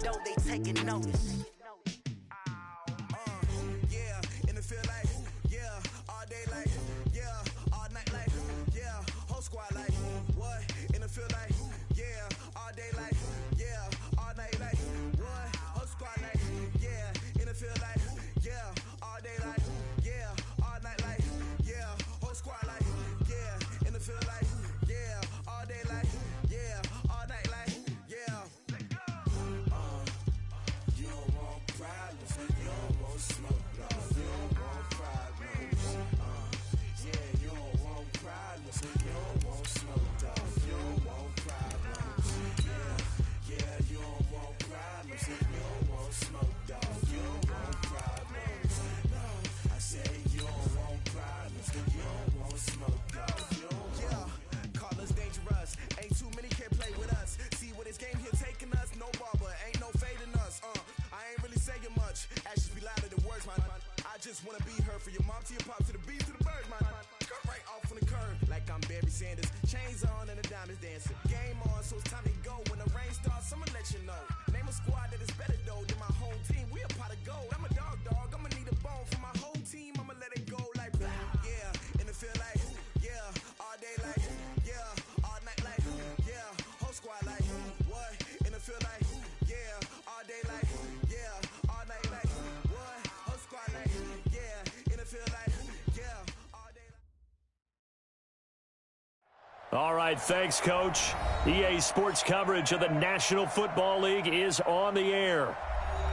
know they taking notice. Yeah, in the field like, yeah, all day like, yeah, all night like, yeah, whole squad like, what? In the field like, yeah, all day like, yeah, all night like, what? Whole squad like, yeah, in the field like, yeah, all day like, yeah, all night like, yeah, whole squad like, yeah, in the field like, yeah, all day like, yeah, all night like, yeah. You don't want problems, you don't want smoke, dog. You don't want problems. Yeah, you don't want problems, you don't want smoke, dog. You don't want problems. Yeah, you don't want problems, you don't want smoke, dog. You don't want problems. No, I say you don't want problems, you don't want smoke, dog. You don't want. Call us dangerous. Ain't too many can play with us. See what this game here taking us. No barber, ain't no fading us. I ain't really saying much. Actions be louder than words, man. I just wanna be heard. For your mom to your pop to the beat to the birds, man. Cut right off on the curb like I'm Barry Sanders. Chains on and the diamonds dancing. Game on, so it's time to go. When the rain starts, I'ma let you know. Name a squad that is better though than my home team. We a pot of gold. I'm a dog. I'ma need a bone for my whole team. I'ma let it go like blah. Yeah, in the field like, yeah, all day like, yeah, all night like, yeah, whole squad like, what? In the field like, yeah, all day like, yeah, all night like, what? Whole squad like, yeah, in the field like, yeah, all day like. All right, thanks, Coach. EA Sports coverage of the National Football League is on the air.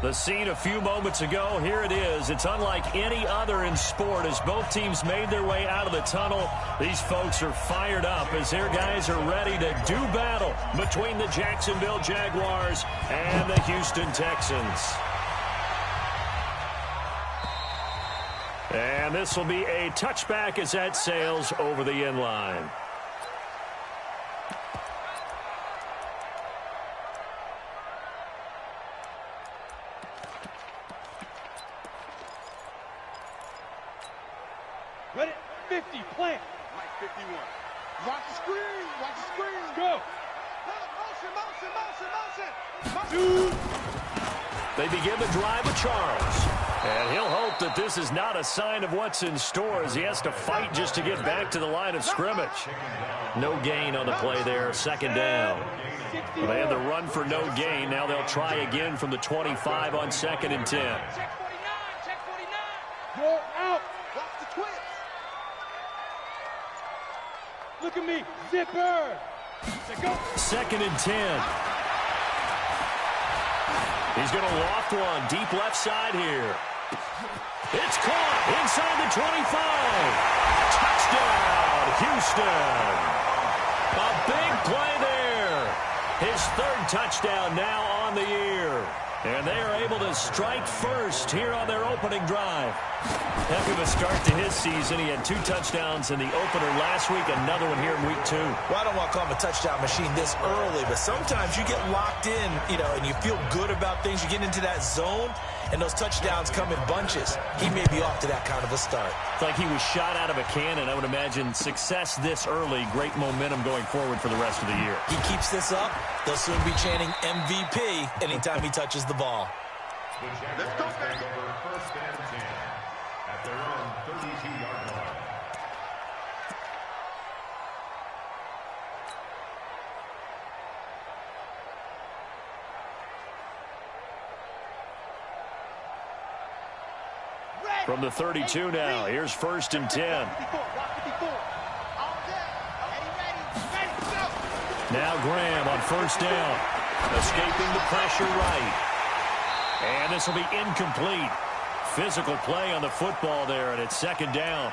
The scene a few moments ago, here it is. It's unlike any other in sport as both teams made their way out of the tunnel. These folks are fired up as their guys are ready to do battle between the Jacksonville Jaguars and the Houston Texans. And this will be a touchback as that sails over the end line. Ready? 50, plant. Mike 51. Watch the screen. Watch the screen. Go. Motion. They begin the drive with Charles. And he'll hope that this is not a sign of what's in store as he has to fight just to get back to the line of scrimmage. No gain on the play there, second down. Well, they had the run for no gain. Now they'll try again from the 25 on 2nd and 10. Check 49. Check 49. Go out. Watch the twist. Look at me. Zipper. Go. 2nd and 10. He's going to loft one deep left side here. It's caught inside the 25. Touchdown, Houston. A big play there. His 3rd touchdown now on the year. And they are able to strike first here on their opening drive. Heck of a start to his season. He had 2 touchdowns in the opener last week, another one here in week 2. Well, I don't want to call him a touchdown machine this early, but sometimes you get locked in, and you feel good about things. You get into that zone, and those touchdowns come in bunches. He may be off to that kind of a start. It's like he was shot out of a cannon. I would imagine success this early, great momentum going forward for the rest of the year. He keeps this up, they'll soon be chanting MVP anytime he touches the ball. Let's go, baby. First and 10 at their own 32-yard line. From the 32 now, here's 1st and 10. Now Graham on 1st down. Escaping the pressure right. And this will be incomplete. Physical play on the football there, and it's 2nd down.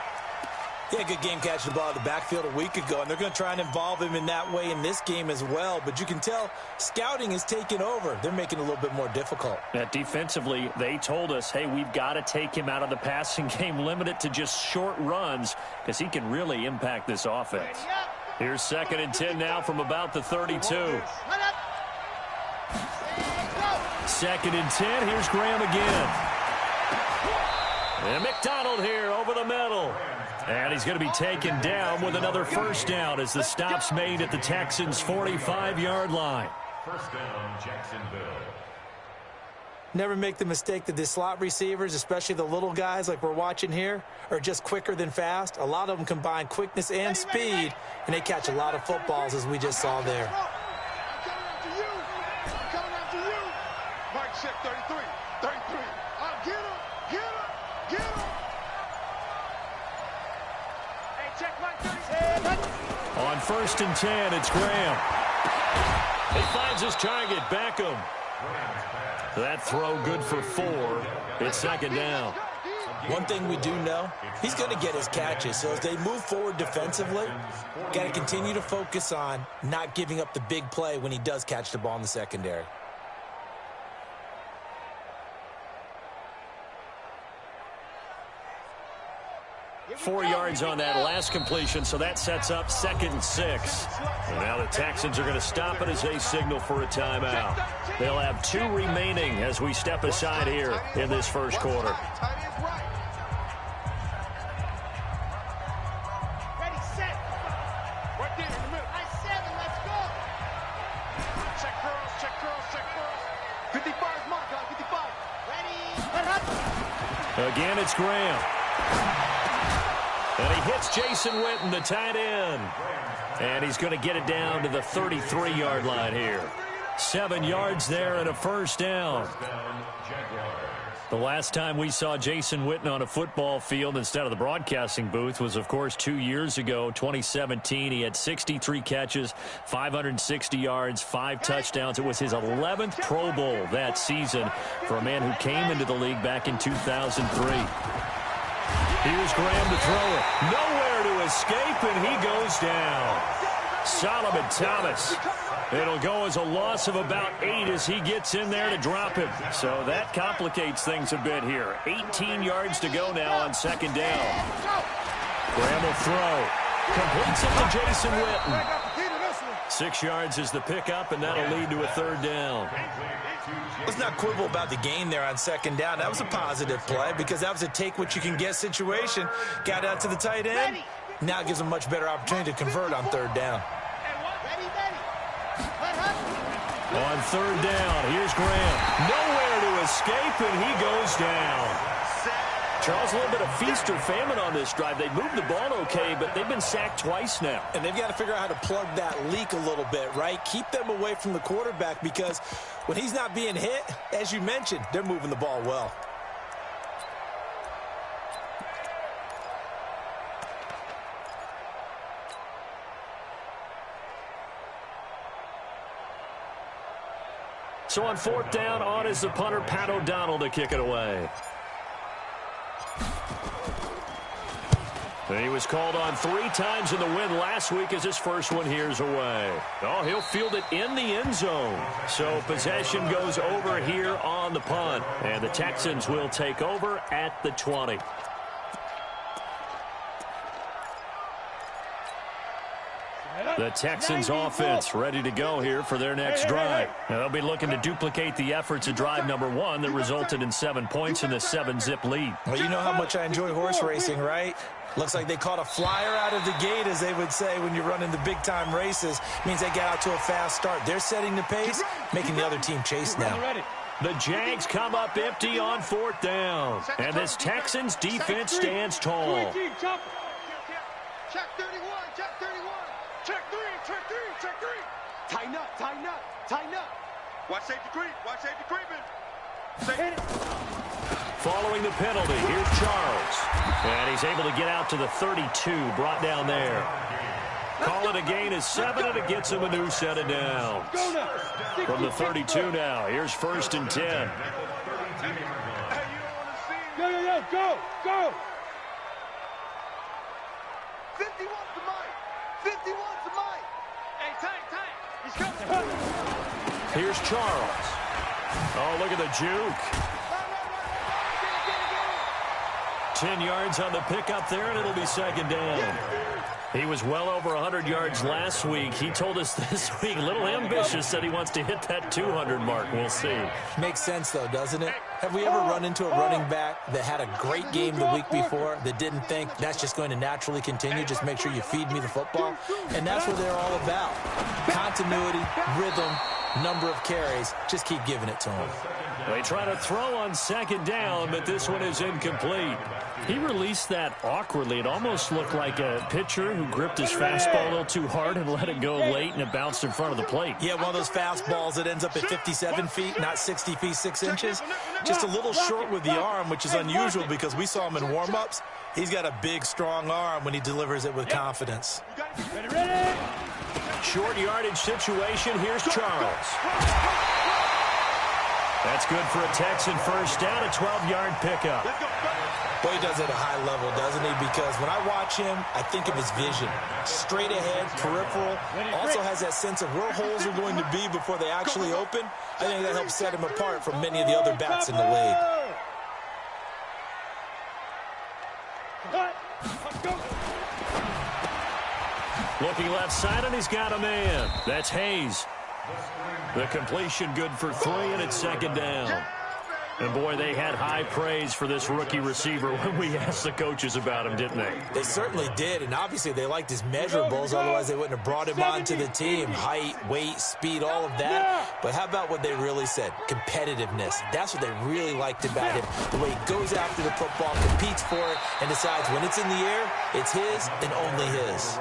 Yeah, good game catching the ball in the backfield a week ago, and they're going to try and involve him in that way in this game as well. But you can tell scouting is taking over. They're making it a little bit more difficult. Defensively, they told us, hey, we've got to take him out of the passing game, limit it to just short runs, because he can really impact this offense. Here's 2nd and 10 now from about the 32. 2nd and 10, here's Graham again. And McDonald here over the middle. And he's going to be taken down with another 1st down as the stop's made at the Texans' 45-yard line. First down, Jacksonville. Never make the mistake that the slot receivers, especially the little guys like we're watching here, are just quicker than fast. A lot of them combine quickness and speed, and they catch a lot of footballs, as we just saw there. I'm coming after you. Mike check 33. 33. Get him. Get him. Get him. Hey, check Mike 33. On 1st and 10, it's Graham. He finds his target, Beckham. That throw good for 4. It's 2nd down. One thing we do know, he's going to get his catches. So as they move forward defensively, got to continue to focus on not giving up the big play when he does catch the ball in the secondary. 4 yards on that last completion, so that sets up 2nd and 6. And now the Texans are going to stop it as they signal for a timeout. They'll have 2 remaining as we step aside here in this first quarter. Ready, set. Right there in the middle. Nice 7, let's go. Check curls, check curls, check curls. 55 is my guy, 55. Ready. Again, it's Graham. And he hits Jason Witten, the tight end. And he's going to get it down to the 33-yard line here. 7 yards there and a first down. The last time we saw Jason Witten on a football field instead of the broadcasting booth was, of course, 2 years ago, 2017. He had 63 catches, 560 yards, 5 touchdowns. It was his 11th Pro Bowl that season for a man who came into the league back in 2003. Here's Graham to throw it. Nowhere to escape, and he goes down. Solomon Thomas. It'll go as a loss of about 8 as he gets in there to drop him. So that complicates things a bit here. 18 yards to go now on 2nd down. Graham will throw. Completes it to Jason Witten. 6 yards is the pickup, and that'll lead to a 3rd down. Let's not quibble about the gain there on 2nd down. That was a positive play because that was a take-what-you-can-get situation. Got out to the tight end. Now it gives him a much better opportunity to convert on 3rd down. On 3rd down, here's Graham. Nowhere to escape, and he goes down. Charles, a little bit of feast or famine on this drive. They moved the ball okay, but they've been sacked twice now. And they've got to figure out how to plug that leak a little bit, right? Keep them away from the quarterback because when he's not being hit, as you mentioned, they're moving the ball well. So on 4th down, on is the punter, Pat O'Donnell, to kick it away. And he was called on 3 times in the win last week as his first one here's away. Oh, he'll field it in the end zone. So possession goes over here on the punt. And the Texans will take over at the 20. The Texans offense ready to go here for their next drive. Now, they'll be looking to duplicate the efforts of drive number 1 that resulted in 7 points in the 7-zip lead. Well, you know how much I enjoy horse racing, right? Looks like they caught a flyer out of the gate, as they would say when you're running the big-time races. Means they got out to a fast start. They're setting the pace, making the other team chase now. The Jags come up empty on 4th down. And this Texans defense stands tall. Check 31, check 31. Check 3, check 3, check 3. Tighten up, tighten up, tighten up. Watch safety creep, watch safety creeping. Following the penalty, here's Charles. And he's able to get out to the 32, brought down there. Call it a gain of 7, and it gets him a new set of downs. From the 32 now, here's 1st and 10. Yo, go, go. 51's the mic. 51's the mic. Hey, tank. He's coming. Here's Charles. Oh, look at the juke. 10 yards on the pickup there, and it'll be 2nd down. He was well over 100 yards last week. He told us this week, a little ambitious, said he wants to hit that 200 mark. We'll see. Makes sense, though, doesn't it? Have we ever run into a running back that had a great game the week before that didn't think that's just going to naturally continue? Just make sure you feed me the football. And that's what they're all about. Continuity, rhythm, number of carries. Just keep giving it to him. They try to throw on second down, but this one is incomplete. He released that awkwardly. It almost looked like a pitcher who gripped his fastball a little too hard and let it go late, and it bounced in front of the plate. Yeah, one of those fastballs that ends up at 57 feet, not 60 feet, 6 inches. Just a little short with the arm, which is unusual because we saw him in warm-ups. He's got a big, strong arm when he delivers it with confidence. Short yardage situation. Here's Charles. That's good for a Texan first down, a 12-yard pickup. Boy, he does it at a high level, doesn't he? Because when I watch him, I think of his vision. Straight ahead, peripheral. Also has that sense of where holes are going to be before they actually open. I think that helps set him apart from many of the other backs in the league. Looking left side, and he's got a man. That's Hayes. The completion good for 3, and it's second down. And, boy, they had high praise for this rookie receiver when we asked the coaches about him, didn't they? They certainly did, and obviously they liked his measurables. Otherwise, they wouldn't have brought him onto the team. Height, weight, speed, all of that. But how about what they really said? Competitiveness. That's what they really liked about him. The way he goes after the football, competes for it, and decides when it's in the air, it's his and only his.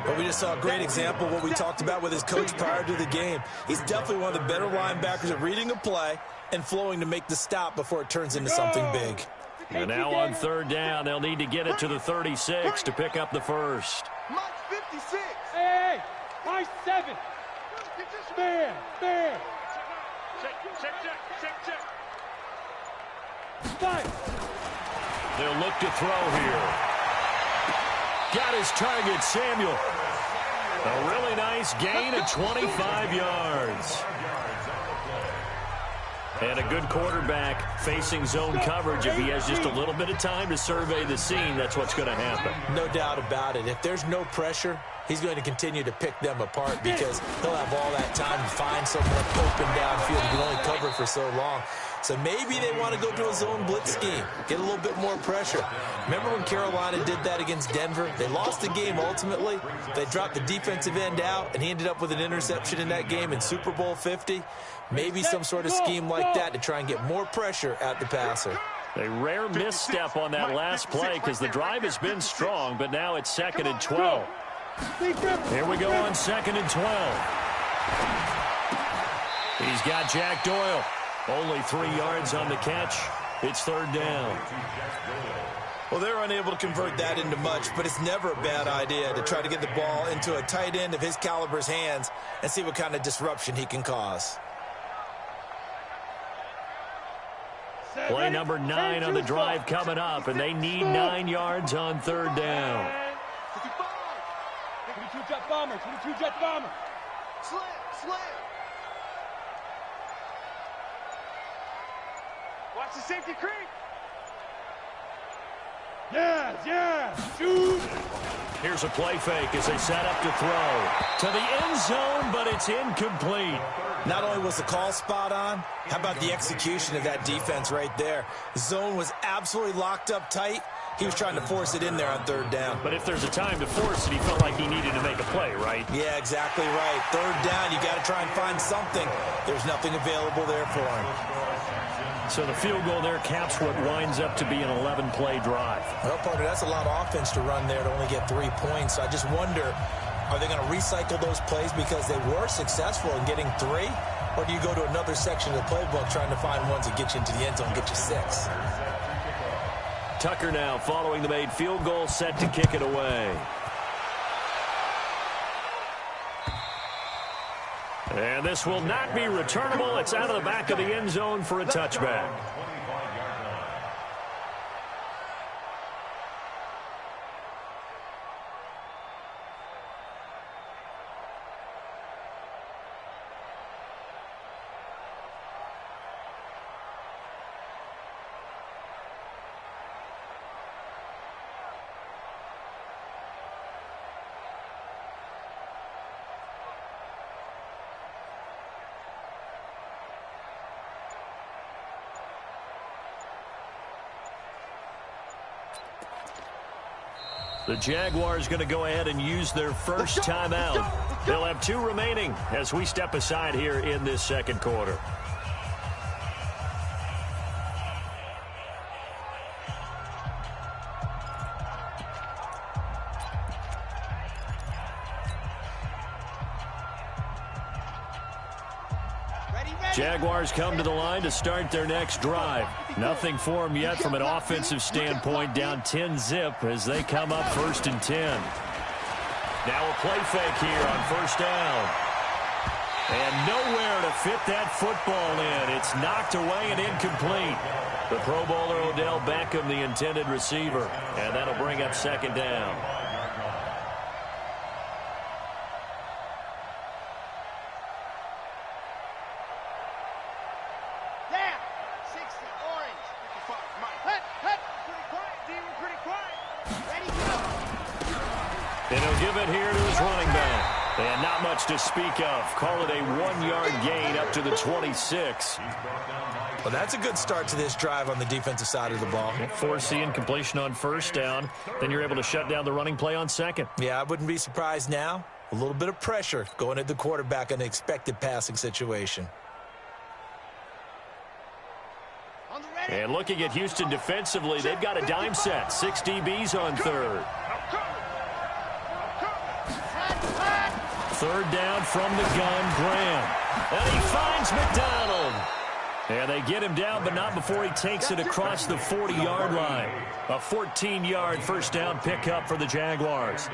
But we just saw a great example of what we talked about with his coach prior to the game. He's definitely one of the better linebackers at reading a play and flowing to make the stop before it turns into something big. And now on third down, they'll need to get it to the 36 to pick up the first. Mike 56. Hey, my 7. Man. Check. 5. They'll look to throw here. Got his target, Samuel. A really nice gain of 25 yards. And a good quarterback facing zone coverage. If he has just a little bit of time to survey the scene, that's what's going to happen. No doubt about it. If there's no pressure, he's going to continue to pick them apart because he'll have all that time to find someone open downfield. He can only cover for so long. So maybe they want to go to a zone blitz scheme, get a little bit more pressure. Remember when Carolina did that against Denver? They lost the game ultimately. They dropped the defensive end out, and he ended up with an interception in that game in Super Bowl 50. Maybe some sort of scheme like that to try and get more pressure at the passer. A rare misstep on that last play because the drive has been strong, but now it's 2nd and 12. Here we go on 2nd and 12. He's got Jack Doyle. Only 3 yards on the catch. It's third down. Well, they're unable to convert that into much, but it's never a bad idea to try to get the ball into a tight end of his caliber's hands and see what kind of disruption he can cause. Play number 9 on the drive coming up, and they need 9 yards on third down. 22 jet bomber. Slam. Watch the safety creep. Yeah. Shoot. Here's a play fake as they set up to throw. To the end zone, but it's incomplete. Not only was the call spot on, how about the execution of that defense right there? The zone was absolutely locked up tight. He was trying to force it in there on third down. But if there's a time to force it, he felt like he needed to make a play, right? Yeah, exactly right. Third down, you got to try and find something. There's nothing available there for him. So the field goal there caps what winds up to be an 11-play drive. Well, partner, that's a lot of offense to run there to only get 3 points. I just wonder, are they going to recycle those plays because they were successful in getting 3? Or do you go to another section of the playbook trying to find ones that get you into the end zone and get you 6? Tucker now following the made field goal, set to kick it away. And this will not be returnable. It's out of the back of the end zone for a touchback. The Jaguars going to go ahead and use their first timeout. They'll have 2 remaining as we step aside here in this second quarter. Jaguars come to the line to start their next drive. Nothing for them yet from an offensive standpoint, down 10-zip as they come up 1st and 10. Now a play fake here on 1st down. And nowhere to fit that football in. It's knocked away and incomplete. The Pro Bowler Odell Beckham, the intended receiver. And that'll bring up 2nd down. And he'll give it here to his running back. And not much to speak of. Call it a 1-yard gain up to the 26. Well, that's a good start to this drive on the defensive side of the ball. Forcing completion on 1st down. Then you're able to shut down the running play on 2nd. Yeah, I wouldn't be surprised now. A little bit of pressure going at the quarterback in an expected passing situation. And looking at Houston defensively, they've got a dime set. 6 DBs on 3rd. 3rd down from the gun, Graham. And he finds McDonald. And they get him down, but not before he takes it across the 40-yard line. A 14-yard 1st down pickup for the Jaguars.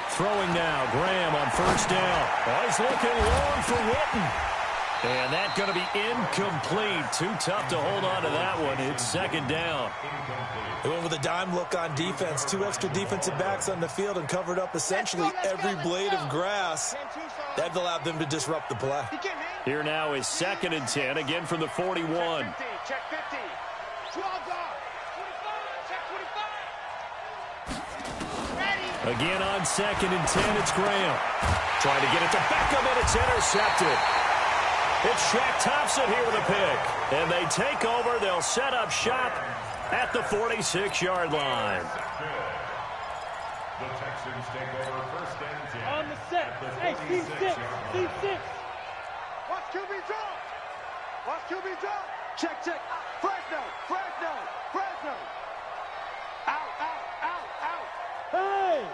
Throwing now, Graham on 1st down. Oh, he's looking long for Witten. And that's going to be incomplete. Too tough to hold on to that one. It's 2nd down. They went with a dime look on defense. 2 extra defensive backs on the field and covered up essentially every blade of grass. That allowed them to disrupt the play. Here now is 2nd and 10, again from the 41. Check 50. Again on 2nd and 10, it's Graham. Trying to get it to Beckham, and it's intercepted. It's Shaq Thompson here with a pick. And they take over. They'll set up shop at the 46-yard line. The Texans take over 1st and 10. On the set. Hey, C6. C6. Watch QB drop. Watch QB drop. Check, check. Fresno. Fresno. Fresno. Out, out, out, out. Hey.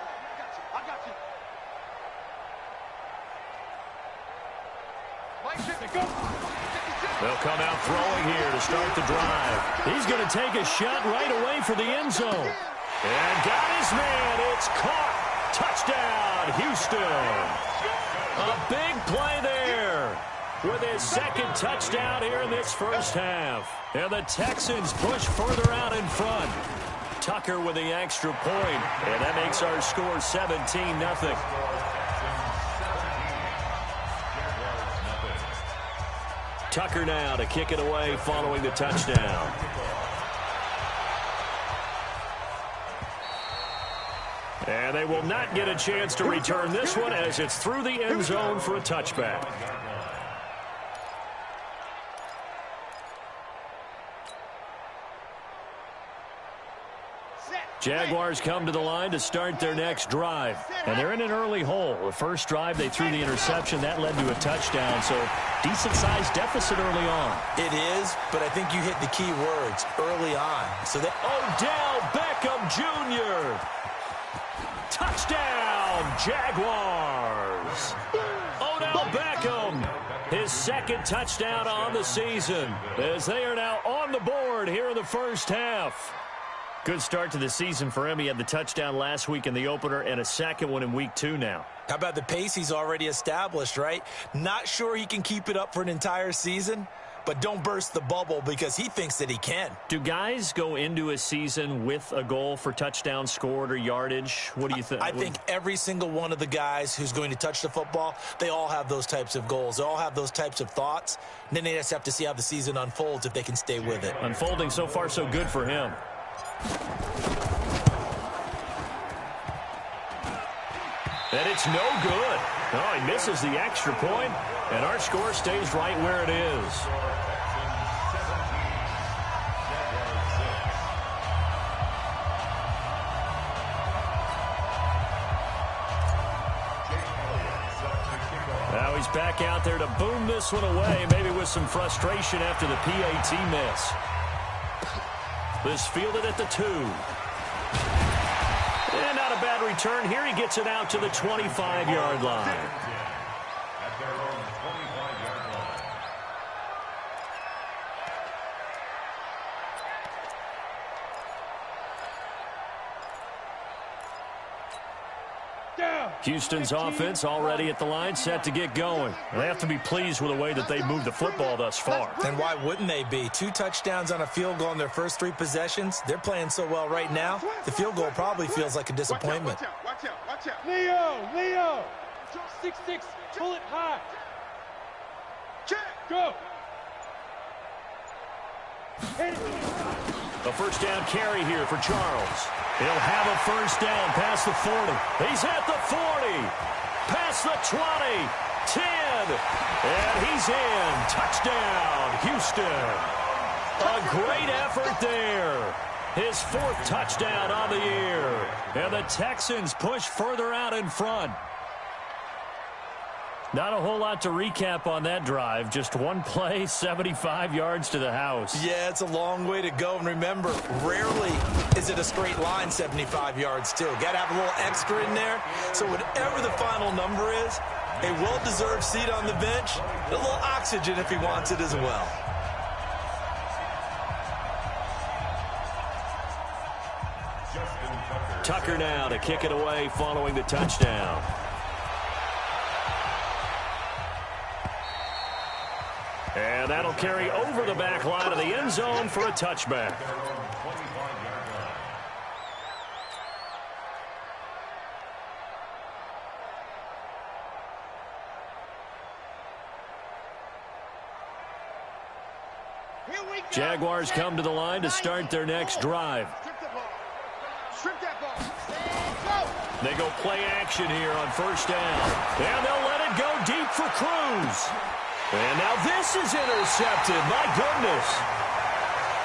I got you. They'll come out throwing here to start the drive. He's going to take a shot right away for the end zone. And got his man. It's caught. Touchdown, Houston. A big play there with his 2nd touchdown here in this 1st half. And the Texans push further out in front. Tucker with the extra point. And that makes our score 17-0. Tucker now to kick it away following the touchdown. And they will not get a chance to return this one as it's through the end zone for a touchback. Jaguars come to the line to start their next drive. And they're in an early hole. The first drive, they threw the interception. That led to a touchdown. So decent-sized deficit early on. It is, but I think you hit the key words, early on. So that Odell Beckham Jr. Touchdown, Jaguars. Odell Beckham, his 2nd touchdown on the season, as they are now on the board here in the 1st half. Good start to the season for him. He had the touchdown last week in the opener and a 2nd one in week 2 now. How about the pace he's already established, right? Not sure he can keep it up for an entire season, but don't burst the bubble because he thinks that he can. Do guys go into a season with a goal for touchdowns scored or yardage? What do you think? I think every single one of the guys who's going to touch the football, they all have those types of goals. They all have those types of thoughts. And then they just have to see how the season unfolds if they can stay with it. Unfolding so far so good for him. And it's no good. Oh, he misses the extra point, and our score stays right where it is. back out there to boom this one away, maybe with some frustration after the PAT miss. This fielded at the 2. And not a bad return here. He gets it out to the 25-yard line. At their own 25-yard line. Houston's offense already at the line, set to get going. They have to be pleased with the way that they've moved the football thus far. And why wouldn't they be? 2 touchdowns on a field goal in their first 3 possessions. They're playing so well right now, the field goal probably feels like a disappointment. Watch out. Leo. 6-6. Pull it high. Check. Go. A first down carry here for Charles. He'll have a first down past the 40. He's at the 40. Past the 20. 10. And he's in. Touchdown, Houston. A great effort there. His 4th touchdown on the year. And the Texans push further out in front. Not a whole lot to recap on that drive. Just one play, 75 yards to the house. Yeah, it's a long way to go. And remember, rarely is it a straight line 75 yards, too. Got to have a little extra in there. So whatever the final number is, a well-deserved seat on the bench, a little oxygen if he wants it as well. Tucker now to kick it away following the touchdown. And that'll carry over the back line of the end zone for a touchback. Jaguars come to the line to start their next drive. They go play action here on first down. And they'll let it go deep for Cruz. And now this is intercepted. My goodness.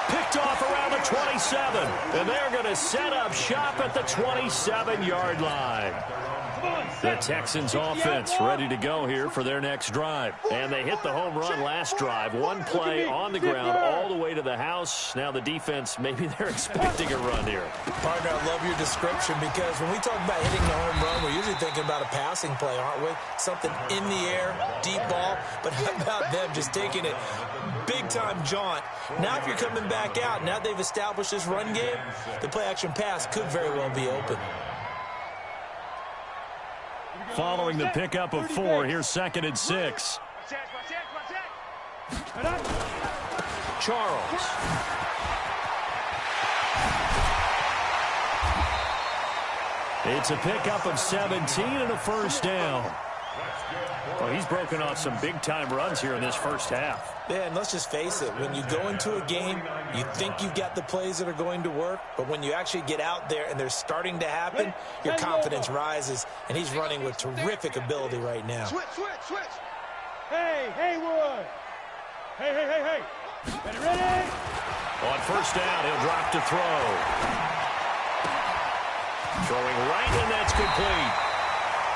Picked off around the 27. And they're going to set up shop at the 27-yard line. The Texans offense ready to go here for their next drive. And they hit the home run last drive. One play on the ground all the way to the house. Now the defense, maybe they're expecting a run here. Partner, I love your description because when we talk about hitting the home run, we're usually thinking about a passing play, aren't we? Something in the air, deep ball. But how about them just taking it big-time jaunt? Now if you're coming back out, now they've established this run game, the play-action pass could very well be open. Following the pickup of 4, here's 2nd and 6. Charles. It's a pickup of 17 and a first down. Well, he's broken off some big-time runs here in this first half. Yeah, and let's just face it. When you go into a game, you think you've got the plays that are going to work, but when you actually get out there and they're starting to happen, your confidence rises, and he's running with terrific ability right now. Switch. Hey, Haywood. Hey. Ready? On first down, he'll drop to throw. Throwing right, and that's complete.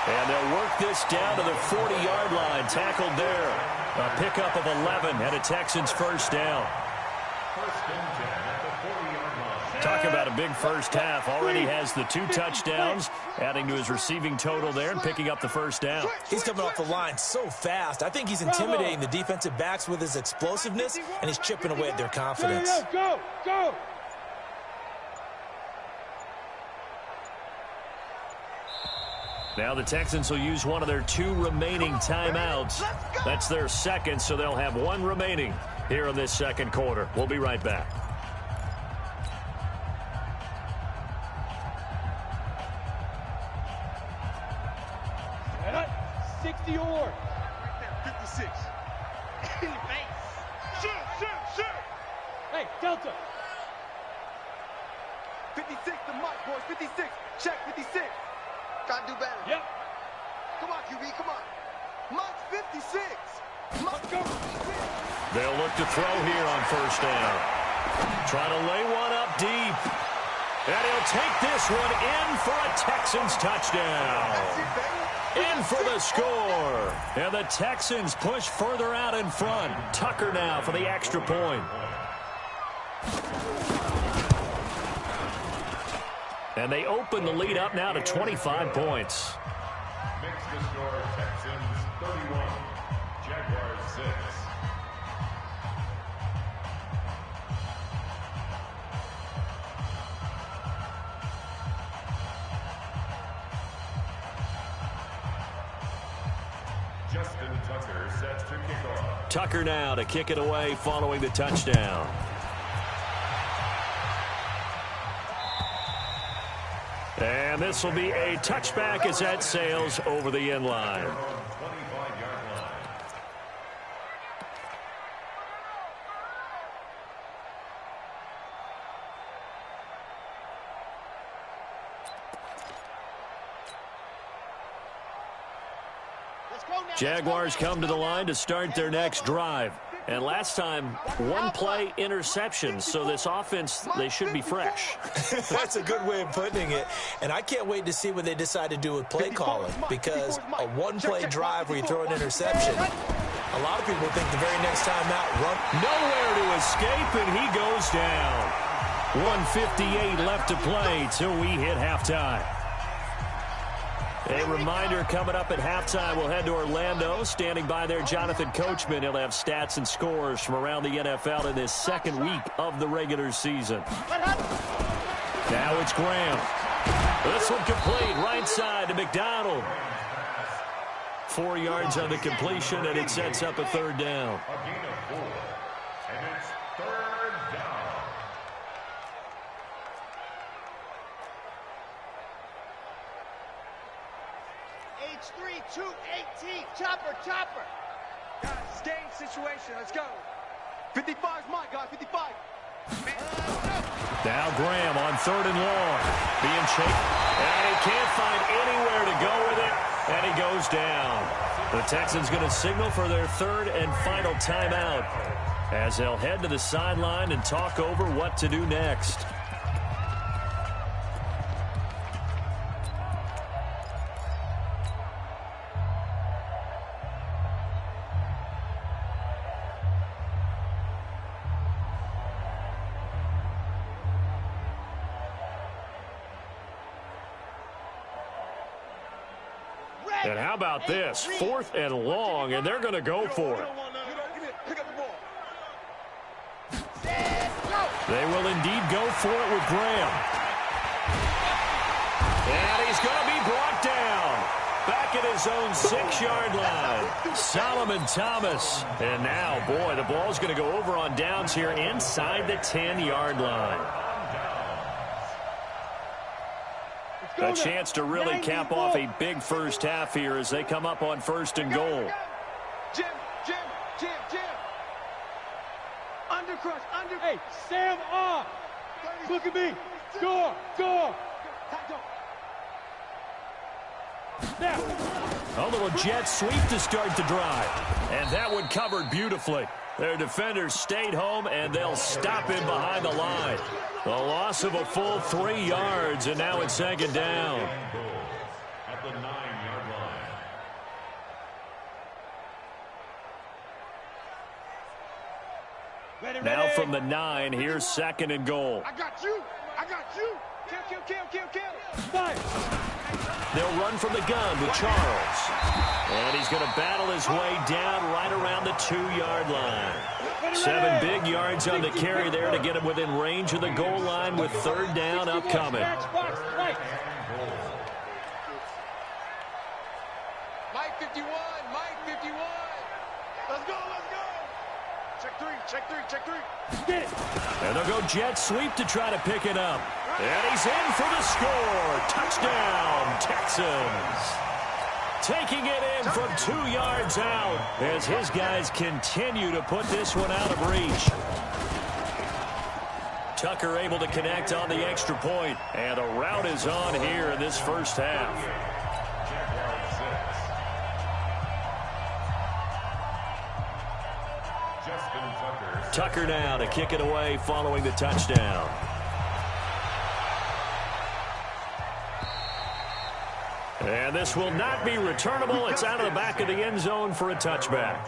And they'll work this down to the 40-yard line. Tackled there. A pickup of 11 and a Texans first down. Talk about a big first half. Already has the 2 touchdowns, adding to his receiving total there and picking up the first down. He's coming off the line so fast. I think he's intimidating the defensive backs with his explosiveness, and he's chipping away at their confidence. Go. Now the Texans will use one of their 2 remaining timeouts. That's their second, so they'll have 1 remaining here in this second quarter. We'll be right back. And 60 or 56. In your face. Shoot. Hey, Delta. 56, the mark, boys. 56. Check 56. Gotta do better. Yep. Come on, QB, come on. Mark's 56. Mark, go. They'll look to throw here on first down. Trying to lay one up deep. And he'll take this one in for a Texans touchdown. That's it, baby. In for the score. And the Texans push further out in front. Tucker now for the extra point. And they open the lead up now to 25 points. Makes the score Texans 31, Jaguars 6. Justin Tucker sets to kick off. Tucker now to kick it away following the touchdown. And this will be a touchback as that sails over the end line. 25-yard line. Jaguars come to the line to start their next drive. And last time, one play interception. So this offense, they should be fresh. That's a good way of putting it. And I can't wait to see what they decide to do with play calling, because a one-play drive where you throw an interception, a lot of people think the very next time out, run. Nowhere to escape, and he goes down. 1:58 left to play till we hit halftime. A reminder coming up at halftime, we'll head to Orlando. Standing by there, Jonathan Coachman. He'll have stats and scores from around the NFL in this second week of the regular season. Now it's Graham. This one complete, right side to McDonald. 4 yards on the completion, and it sets up a third down. A gain of 4. And it's third down. H3, 218, chopper, chopper. Guys, it's game situation. Let's go. 55 is mine, guys. 55. Now Graham on third and long. Being chased. And he can't find anywhere to go with it. And he goes down. The Texans going to signal for their third and final timeout as they'll head to the sideline and talk over what to do next. And how about this? 4th and long, and they're going to go for it. They will indeed go for it with Graham. And he's going to be brought down. Back at his own 6-yard line. Solomon Thomas. And now, boy, the ball's going to go over on downs here inside the 10-yard line. A chance to really cap off a big first half here as they come up on 1st and goal. Jim. Undercrush, under. Hey, Sam off. Look at me. Score. Now. A little jet sweep to start the drive. And that one covered beautifully. Their defenders stayed home, and they'll stop him behind the line. The loss of a full 3 yards, and now it's 2nd down. At the 9-yard line. Now from the 9, here's 2nd and goal. I got you. Kill. Fire. They'll run from the gun with Charles. And he's going to battle his way down right around the 2-yard line. 7 big yards on the carry there to get him within range of the goal line with 3rd down upcoming. Mike 51. Let's go. Check three. Get it. And they'll go jet sweep to try to pick it up. And he's in for the score. Touchdown, Texans. Taking it in from 2 yards out as his guys continue to put this one out of reach. Tucker able to connect on the extra point, and a rout is on here in this first half. Tucker now to kick it away following the touchdown. And this will not be returnable. It's out of the back of the end zone for a touchback.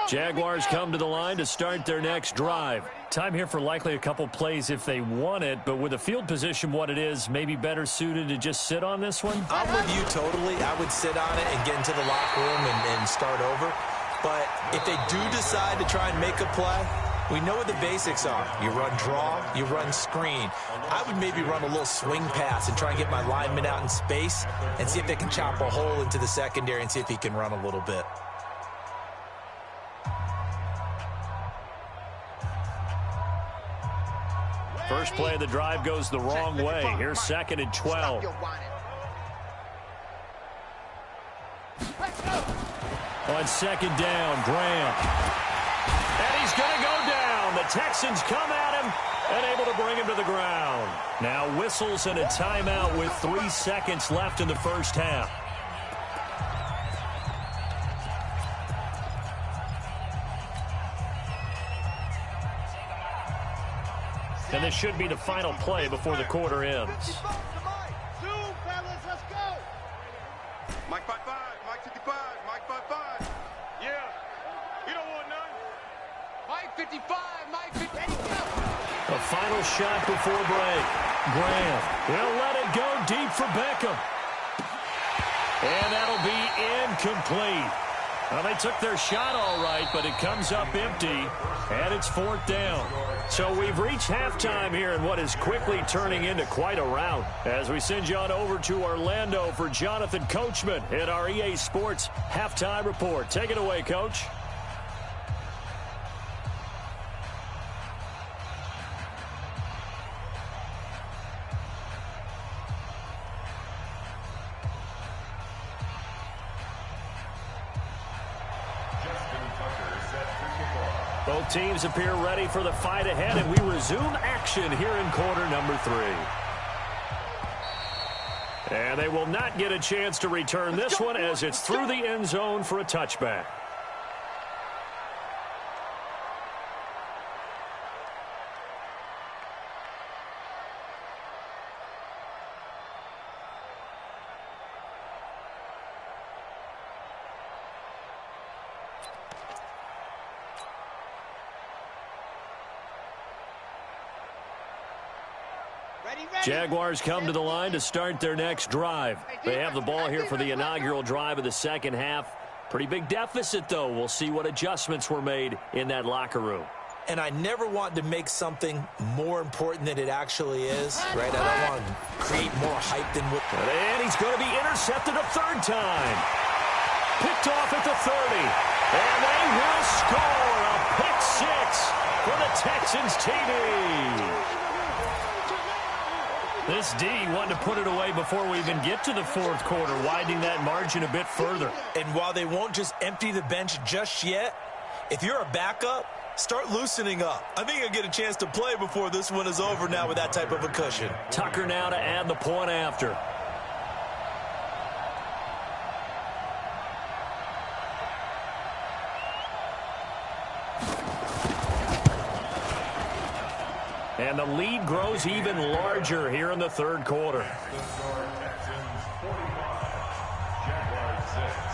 Jaguars come to the line to start their next drive. Time here for likely a couple plays if they want it, but with the field position what it is, maybe better suited to just sit on this one? I'm with you totally. I would sit on it and get into the locker room and start over. But if they do decide to try and make a play, we know what the basics are. You run draw, you run screen. I would maybe run a little swing pass and try and get my lineman out in space and see if they can chop a hole into the secondary and see if he can run a little bit. First play of the drive goes the wrong way. Here's 2nd and 12. On 2nd down, Graham. And he's going to go down. The Texans come at him and able to bring him to the ground. Now whistles and a timeout with 3 seconds left in the first half. And this should be the final play before the quarter ends. Zoom, fellas, let's go. Mike 5-5, Mike 55, Mike 5-5. Yeah, you don't want none. Mike 55, Mike 50. A final shot before break. Graham will let it go deep for Beckham. And that'll be incomplete. Well, they took their shot all right, but it comes up empty, and it's 4th down. So we've reached halftime here in what is quickly turning into quite a rout. As we send you on over to Orlando for Jonathan Coachman in our EA Sports Halftime Report. Take it away, Coach. Both teams appear ready for the fight ahead, and we resume action here in quarter number 3. And they will not get a chance to return this one as it's through the end zone for a touchback. Jaguars come to the line to start their next drive. They have the ball here for the inaugural drive of the second half. Pretty big deficit, though. We'll see what adjustments were made in that locker room. And I never want to make something more important than it actually is, right? I don't want to create more hype than what... And he's going to be intercepted a 3rd time. Picked off at the 30. And they will score a pick 6 for the Texans TV. This D wanted to put it away before we even get to the 4th quarter, widening that margin a bit further. And while they won't just empty the bench just yet, if you're a backup, start loosening up. I think you'll get a chance to play before this one is over now with that type of a cushion. Tucker now to add the point after. And the lead grows even larger here in the 3rd quarter. Texans 45, Jaguars 6.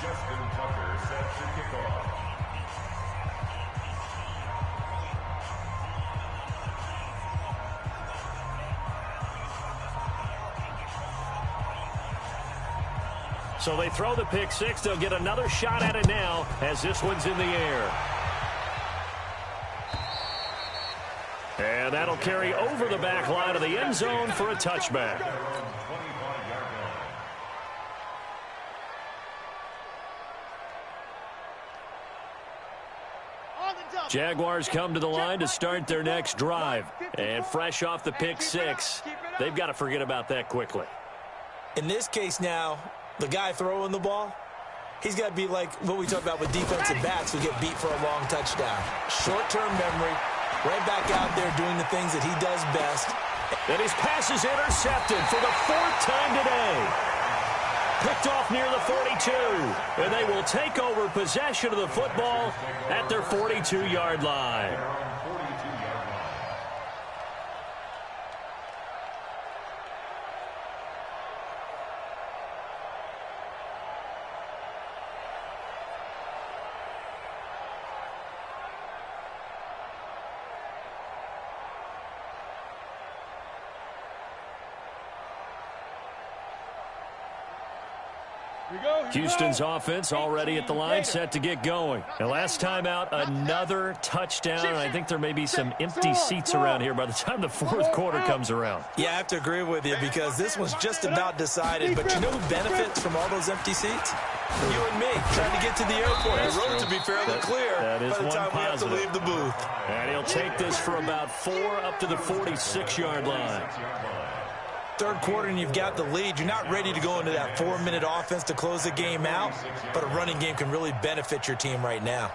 Justin Tucker sets the kickoff. So they throw the pick 6. They'll get another shot at it now as this one's in the air. And that'll carry over the back line of the end zone for a touchback. Jaguars come to the line to start their next drive. And fresh off the pick six, they've got to forget about that quickly. In this case now, the guy throwing the ball, he's got to be like what we talk about with defensive backs who get beat for a long touchdown. Short-term memory, right back out there doing the things that he does best. And his pass is intercepted for the fourth time today. Picked off near the 42. And they will take over possession of the football at their 42-yard line. Houston's offense already at the line, set to get going. And last time out, another touchdown. And I think there may be some empty seats around here by the time the fourth quarter comes around. Yeah, I have to agree with you because this one's just about decided. But you know who benefits from all those empty seats? You and me, trying to get to the airport. The road to be fairly clear that is by the time we have to leave the booth. And he'll take this for about 4 up to the 46-yard line. Third quarter and you've got the lead. You're not ready to go into that 4-minute offense to close the game out, but a running game can really benefit your team right now.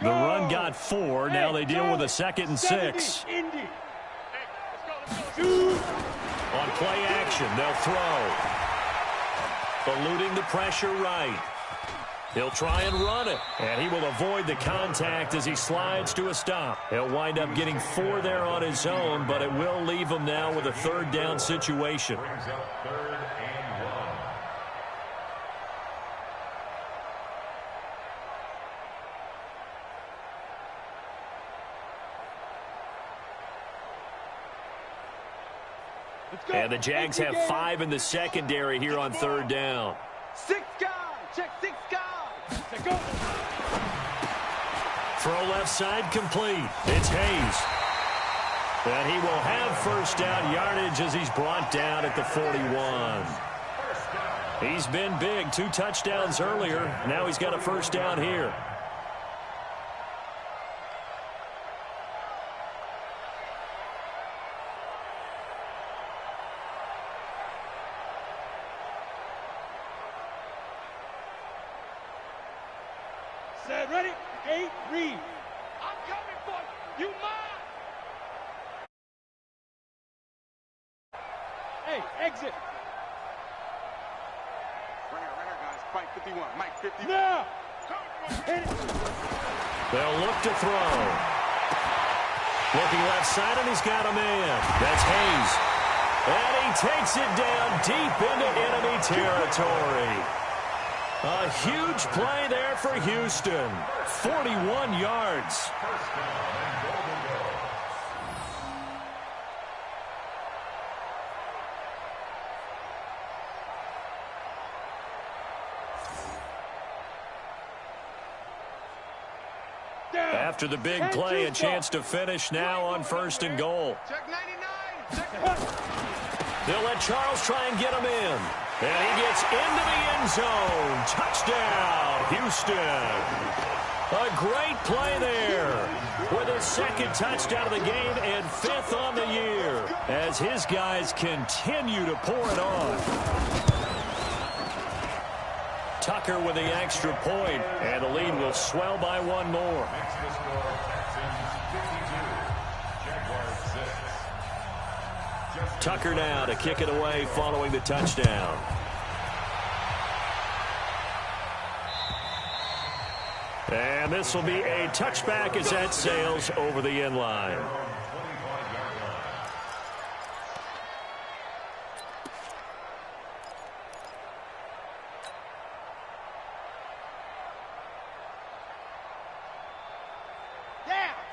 The run got 4. Now they deal with a 2nd and 6. On play action, they'll throw. Eluding the pressure right. He'll try and run it. And he will avoid the contact as he slides to a stop. He'll wind up getting 4 there on his own, but it will leave him now with a 3rd down situation. Brings up 3rd and 1. And the Jags have 5 in the secondary here on 3rd down. 6 guys. Check 6 guys. Check go. Throw left side complete. It's Hayes. And he will have 1st down yardage as he's brought down at the 41. He's been big. 2 touchdowns earlier. Now he's got a 1st down here. Set, ready, 8, read. I'm coming for you. You mine. Hey, exit. Right here, guys. Mike 51. Mike 51. Now. Hit it. They'll look to throw. Looking left side, and he's got a man. That's Hayes. And he takes it down deep into enemy territory. A huge play there for Houston. 41 yards. After the big play, a chance to finish now on 1st and goal. Check 99. They'll let Charles try and get him in. And he gets into the end zone. Touchdown, Houston. A great play there with his 2nd touchdown of the game and 5th on the year as his guys continue to pour it on. Tucker with the extra point, and the lead will swell by 1 more. Next to score, Texans 52, Jaguars 6. Tucker now to kick it away following the touchdown. And this will be a touchback as that sails over the end line.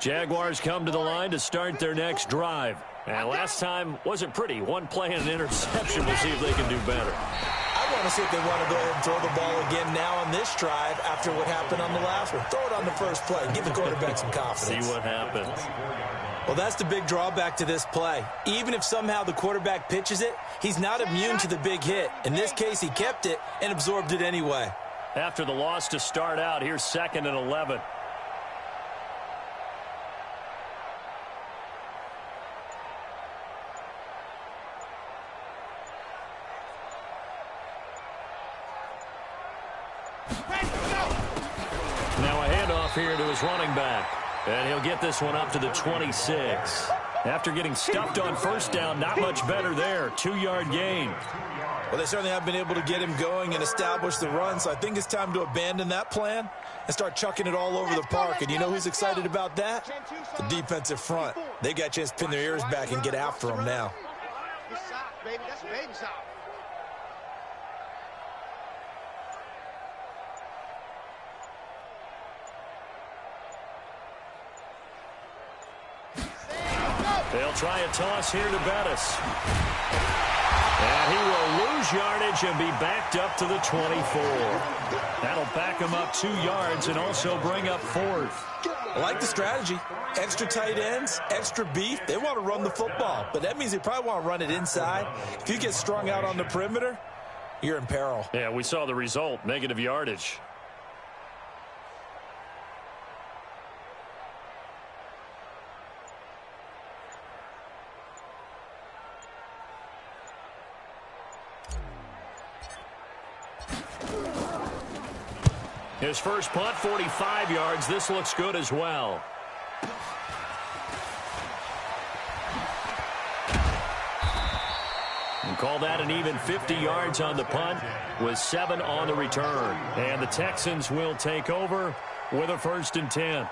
Jaguars come to the line to start their next drive. And last time wasn't pretty. 1 play and an interception. We'll see if they can do better. I want to see if they want to go ahead and throw the ball again now on this drive after what happened on the last one. Throw it on the first play. Give the quarterback some confidence. See what happens. Well, that's the big drawback to this play. Even if somehow the quarterback pitches it, he's not immune to the big hit. In this case, he kept it and absorbed it anyway. After the loss to start out, here's 2nd and 11. Now a handoff here to his running back. And he'll get this one up to the 26. After getting stuffed on first down, not much better there. 2-yard gain. Well, they certainly have been able to get him going and establish the run, so I think it's time to abandon that plan and start chucking it all over the park. And you know who's excited about that? The defensive front. They got a chance to pin their ears back and get after him now. Good shot, baby. That's a baby shot. They'll try a toss here to Bettis. And he will lose yardage and be backed up to the 24. That'll back him up 2 yards and also bring up 4th. I like the strategy. Extra tight ends, extra beef. They want to run the football, but that means they probably want to run it inside. If you get strung out on the perimeter, you're in peril. Yeah, we saw the result, negative yardage. His first punt, 45 yards. This looks good as well. And call that an even 50 yards on the punt with 7 on the return. And the Texans will take over with a 1st and 10.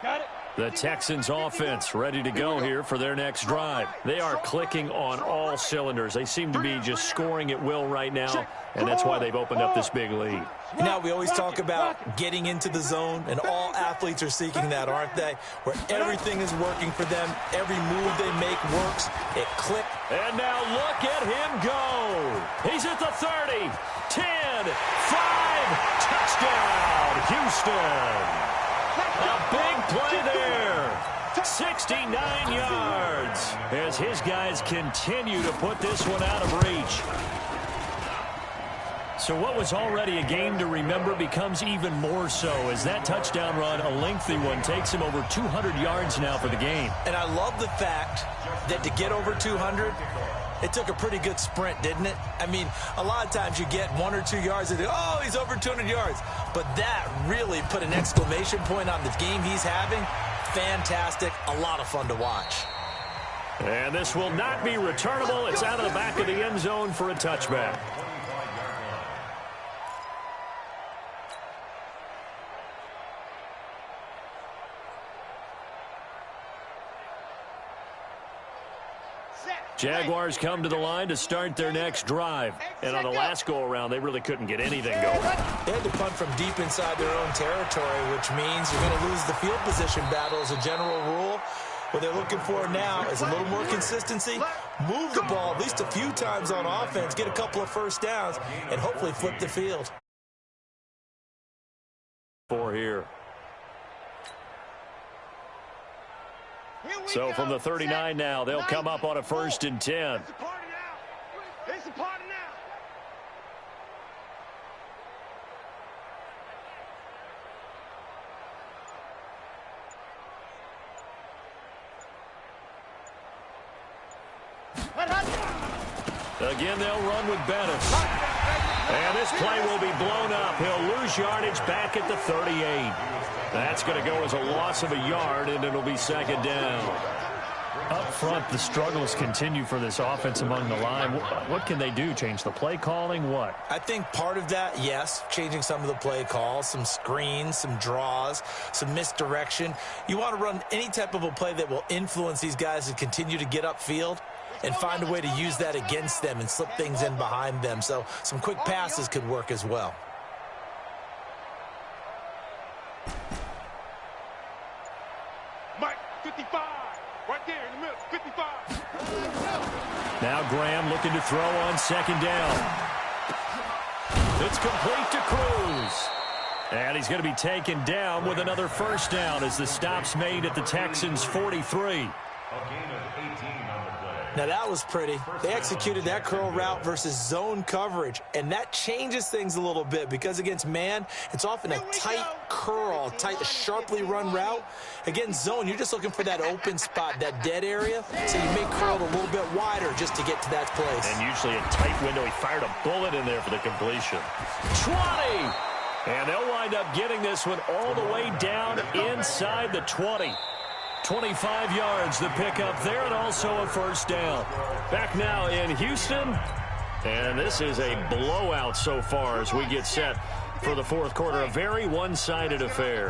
Got it. The Texans offense ready to go here for their next drive. They are clicking on all cylinders. They seem to be just scoring at will right now, and that's why they've opened up this big lead. Now, we always talk about getting into the zone, and all athletes are seeking that, aren't they? Where everything is working for them, every move they make works, it clicks. And now look at him go. He's at the 30, 10, 5, touchdown, Houston. A big play there. 69 yards as his guys continue to put this one out of reach. So what was already a game to remember becomes even more so as that touchdown run, a lengthy one, takes him over 200 yards now for the game. And I love the fact that to get over 200, it took a pretty good sprint, didn't it? I mean, a lot of times you get 1 or 2 yards and oh, he's over 200 yards. But that really put an exclamation point on the game he's having. Fantastic. A lot of fun to watch. And this will not be returnable. It's out of the back of the end zone for a touchback. Jaguars come to the line to start their next drive. And on the last go-around, they really couldn't get anything going. They had to punt from deep inside their own territory, which means you're going to lose the field position battle as a general rule. What they're looking for now is a little more consistency, move the ball at least a few times on offense, get a couple of first downs, and hopefully flip the field. 4 here. So from the 39 now, they'll come up on a 1st and 10. It's a party now. It's a party now. Again, they'll run with Bettis. And this play will be blown up. He'll lose yardage back at the 38. That's going to go as a loss of a yard, and it'll be 2nd down. Up front, the struggles continue for this offense among the line. What can they do? Change the play calling? What? I think part of that, yes, changing some of the play calls, some screens, some draws, some misdirection. You want to run any type of a play that will influence these guys to continue to get upfield and find a way to use that against them and slip things in behind them. So some quick passes could work as well. Mike, 55. Right there in the middle, 55. Now Graham looking to throw on 2nd down. It's complete to Cruz. And he's going to be taken down with another first down as the stop's made at the Texans' 43. Now, that was pretty. They executed that curl route versus zone coverage, and that changes things a little bit because against man, it's often a tight curl, tight, sharply run route. Against zone, you're just looking for that open spot, that dead area, so you make curl a little bit wider just to get to that place. And usually a tight window. He fired a bullet in there for the completion. 20! And they'll wind up getting this one all the way down inside the 20. 25 yards the pickup there, and also a first down. Back now in Houston, and this is a blowout so far as we get set for the fourth quarter. A very one-sided affair.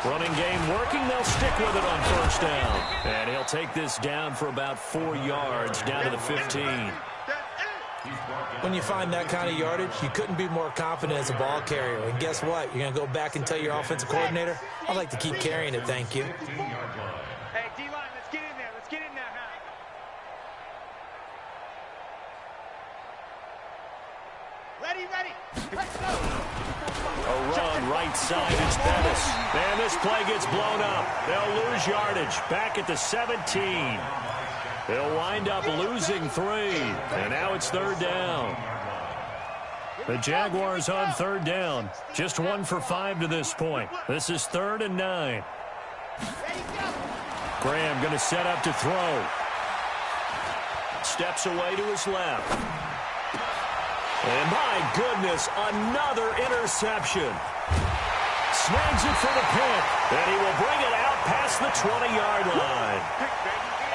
Running game working. They'll stick with it on first down. And he'll take this down for about 4 yards down to the 15. When you find that kind of yardage, you couldn't be more confident as a ball carrier. And guess what? You're going to go back and tell your offensive coordinator, I'd like to keep carrying it, thank you. Hey, D-line, let's get in there. Let's get in there, huh? Ready. Let's go. A run right side. It's Bettis. And this play gets blown up. They'll lose yardage. Back at the 17. They'll wind up losing 3. And now it's third down. The Jaguars on third down. Just 1 for 5 to this point. This is 3rd and 9. Graham going to set up to throw. Steps away to his left. And my goodness, another interception. Snags it for the pick. And he will bring it out past the 20-yard line.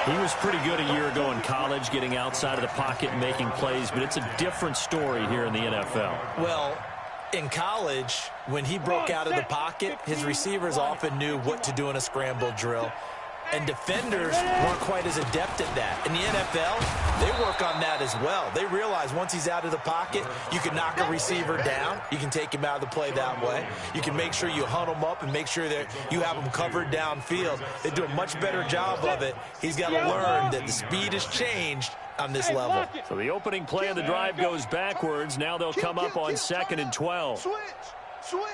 He was pretty good a year ago in college, getting outside of the pocket and making plays, but it's a different story here in the NFL. Well, in college, when he broke out of the pocket, his receivers often knew what to do in a scramble drill. And defenders weren't quite as adept at that. In the NFL, they work on that as well. They realize once he's out of the pocket, you can knock a receiver down. You can take him out of the play that way. You can make sure you hunt him up and make sure that you have him covered downfield. They do a much better job of it. He's got to learn that the speed has changed on this level. So the opening play of the drive goes backwards. Now they'll come up on 2nd and 12. Switch.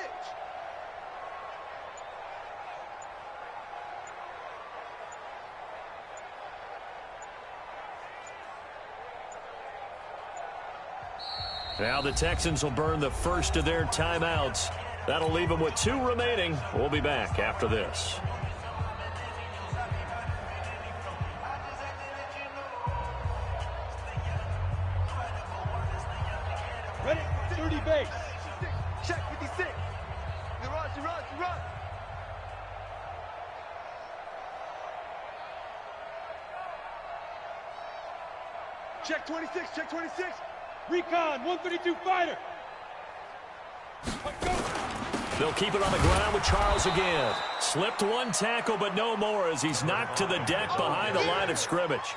Now the Texans will burn the first of their timeouts. That'll leave them with 2 remaining. We'll be back after this. Ready? 30 base. Check 56. You run. Check 26. Recon, 132 fighter. They'll keep it on the ground with Charles again. Slipped 1 tackle, but no more as he's knocked to the deck behind the line of scrimmage.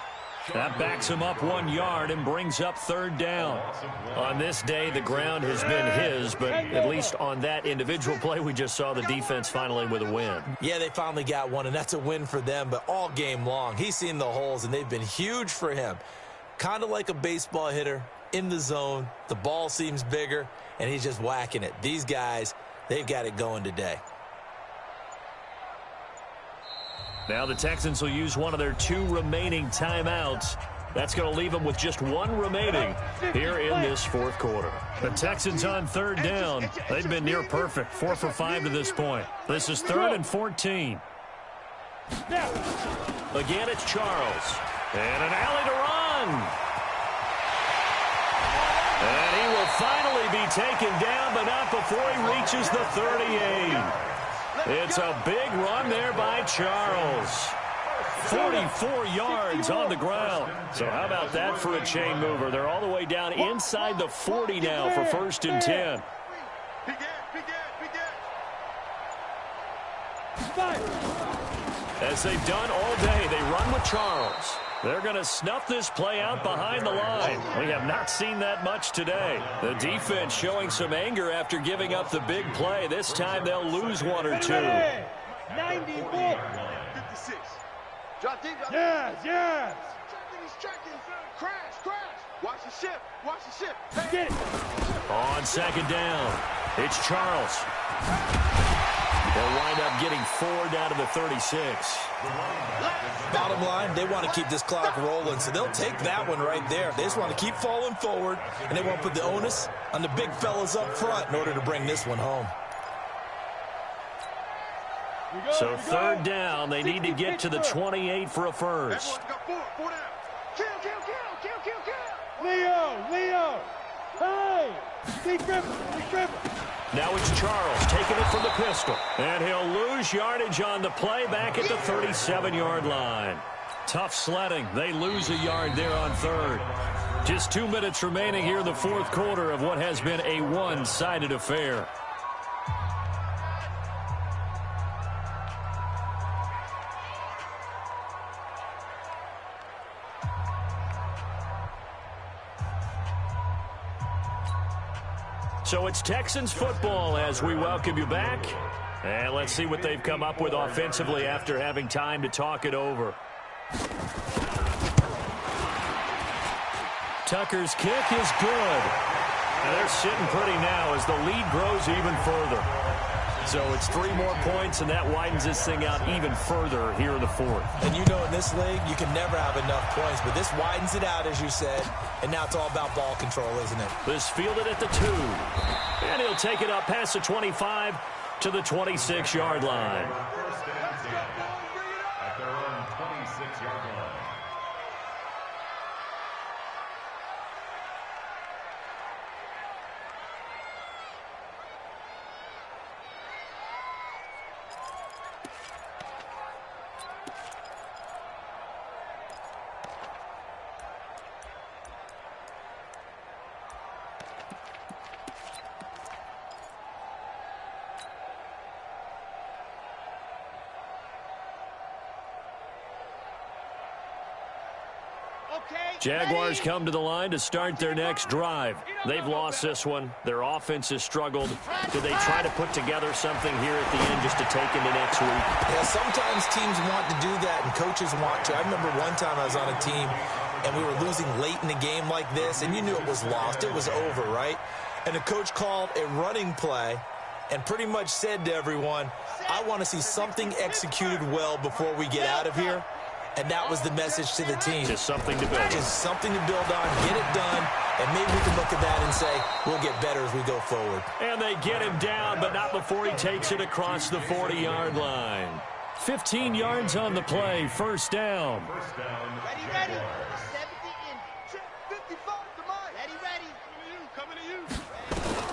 That backs him up 1 yard and brings up 3rd down. On this day, the ground has been his, but at least on that individual play, we just saw the defense finally with a win. Yeah, they finally got one, and that's a win for them, but all game long, he's seen the holes, and they've been huge for him. Kind of like a baseball hitter. In the zone, the ball seems bigger, and he's just whacking it. These guys, they've got it going today. Now the Texans will use one of their 2 remaining timeouts. That's going to leave them with just 1 remaining here in this fourth quarter. The Texans on 3rd down. They've been near perfect, 4 for 5 to this point. This is 3rd and 14. Again, it's Charles. And an alley to run. And he will finally be taken down, but not before he reaches the 38. It's a big run there by Charles. 44 yards on the ground. So how about that for a chain mover? They're all the way down inside the 40 now for 1st and 10. As they've done all day, they run with Charles. They're going to snuff this play out behind the line. We have not seen that much today. The defense showing some anger after giving up the big play. This time they'll lose 1 or 2. 94. 56. Drop deep. Yes. Tracking. Crash. Watch Watch the ship. Watch the ship. Hey. Get it. On second down, it's Charles. They'll wind up getting 4 down to the 36. Bottom line, they want to keep this clock rolling, so they'll take that one right there. They just want to keep falling forward, and they want to put the onus on the big fellas up front in order to bring this one home. So third down, they need to get to the 28 for a first. Everyone's got 4 down. Kill. Leo. Hey. Steve Griffin. Now it's Charles taking it from the pistol. And he'll lose yardage on the play back at the 37-yard line. Tough sledding. They lose a yard there on third. Just 2 minutes remaining here in the fourth quarter of what has been a one-sided affair. So it's Texans football as we welcome you back. And let's see what they've come up with offensively after having time to talk it over. Tucker's kick is good. And they're sitting pretty now as the lead grows even further. So it's 3 more points, and that widens this thing out even further here in the fourth. And you know in this league, you can never have enough points, but this widens it out, as you said, and now it's all about ball control, isn't it? This fielded at the 2. And he'll take it up past the 25 to the 26-yard line. First and 10 at their own 26-yard line. Jaguars come to the line to start their next drive. They've lost this one. Their offense has struggled. Do they try to put together something here at the end just to take into next week? Yeah, sometimes teams want to do that and coaches want to. I remember one time I was on a team and we were losing late in the game like this, and you knew it was lost. It was over, right? And the coach called a running play and pretty much said to everyone, I want to see something executed well before we get out of here. And that was the message to the team. Just something to build. Just something to build on, get it done, and maybe we can look at that and say, we'll get better as we go forward. And they get him down, but not before he takes it across the 40-yard line. 15 yards on the play, first down. First down. Ready. 70 in. 55 to mine. Ready. Coming to you.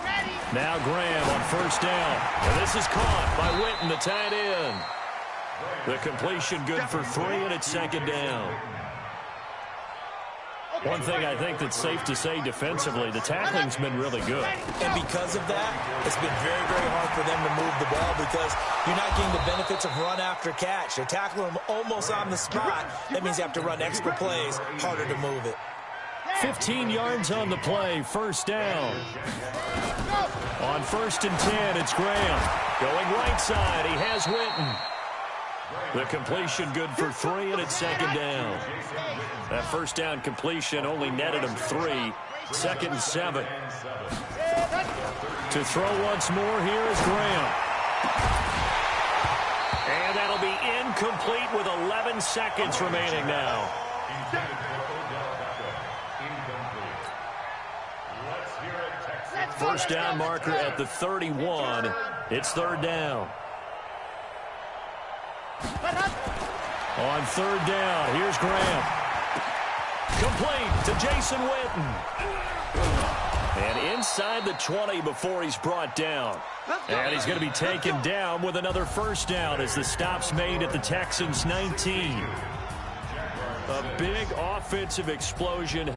Ready. Now Graham on first down. And this is caught by Witten, the tight end. The completion good for 3, and it's second down. One thing I think that's safe to say defensively, the tackling's been really good. And because of that, it's been very, very hard for them to move the ball because you're not getting the benefits of run after catch. They're tackling them almost on the spot. That means you have to run extra plays, harder to move it. 15 yards on the play, first down. On first and 10, it's Graham. Going right side, he has Witten. The completion good for 3, and it's second down. That first down completion only netted him 3. Second and 7. To throw once more, here is Graham. And that'll be incomplete with 11 seconds remaining now. First down marker at the 31. It's third down. On third down, here's Graham. Complete to Jason Witten. And inside the 20 before he's brought down. And he's going to be taken down with another first down as the stop's made at the Texans' 19. A big offensive explosion